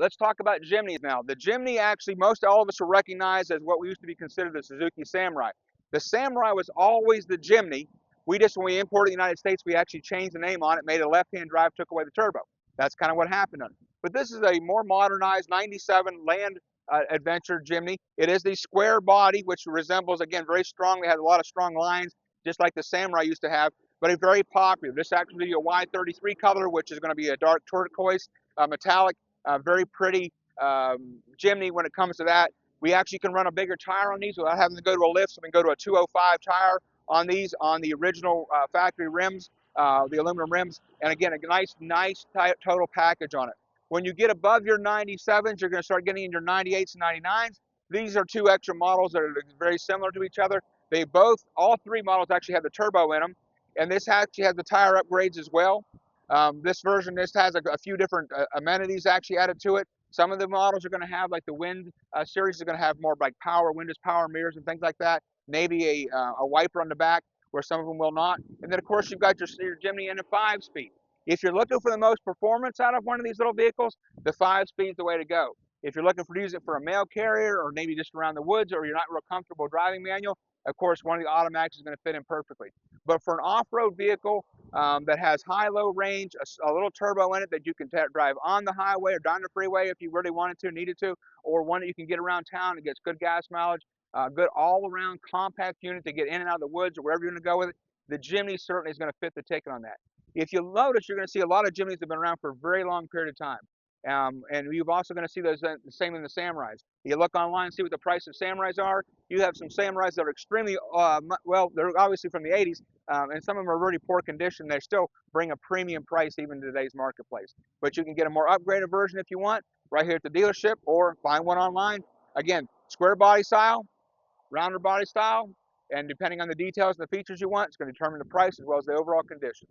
let's talk about Jimnys now. The Jimny actually, most all of us will recognize as what we used to be considered the Suzuki Samurai. The Samurai was always the Jimny. We just, when we imported the United States, we actually changed the name on it, made it a left-hand drive, took away the turbo. That's kind of what happened on it. But this is a more modernized 97 Land Adventure Jimny. It is the square body, which resembles, again, very strongly, has a lot of strong lines, just like the Samurai used to have, but it's very popular. This actually is a Y33 color, which is going to be a dark turquoise, metallic, very pretty Jimny when it comes to that. We actually can run a bigger tire on these without having to go to a lift, so we can go to a 205 tire on these, on the original factory rims, the aluminum rims, and again, a nice total package on it. When you get above your 97s, you're going to start getting in your 98s and 99s. These are two extra models that are very similar to each other. They both, all three models actually have the turbo in them, and this actually has the tire upgrades as well. This version, this has a few different amenities actually added to it. Some of the models are going to have, like the Wind series, are going to have more like power, windows, power mirrors, and things like that. Maybe a wiper on the back, where some of them will not. And then, of course, you've got your Jimny in a 5-speed. If you're looking for the most performance out of one of these little vehicles, the 5-speed is the way to go. If you're looking for to use it for a mail carrier or maybe just around the woods, or you're not real comfortable driving manual, of course, one of the automatics is going to fit in perfectly. But for an off-road vehicle that has high-low range, a little turbo in it that you can drive on the highway or down the freeway if you really wanted to, needed to, or one that you can get around town and gets good gas mileage, good all-around compact unit to get in and out of the woods or wherever you're going to go with it, the Jimny certainly is going to fit the ticket on that. If you'll notice, you're going to see a lot of Jimnys that have been around for a very long period of time. And you're also going to see those the same in the Samurais. You look online and see what the price of Samurais are. You have some Samurais that are extremely, well, they're obviously from the 80s, and some of them are really poor condition. They still bring a premium price even in today's marketplace. But you can get a more upgraded version if you want, right here at the dealership, or find one online. Again, square body style, rounder body style, and depending on the details and the features you want, it's going to determine the price as well as the overall condition.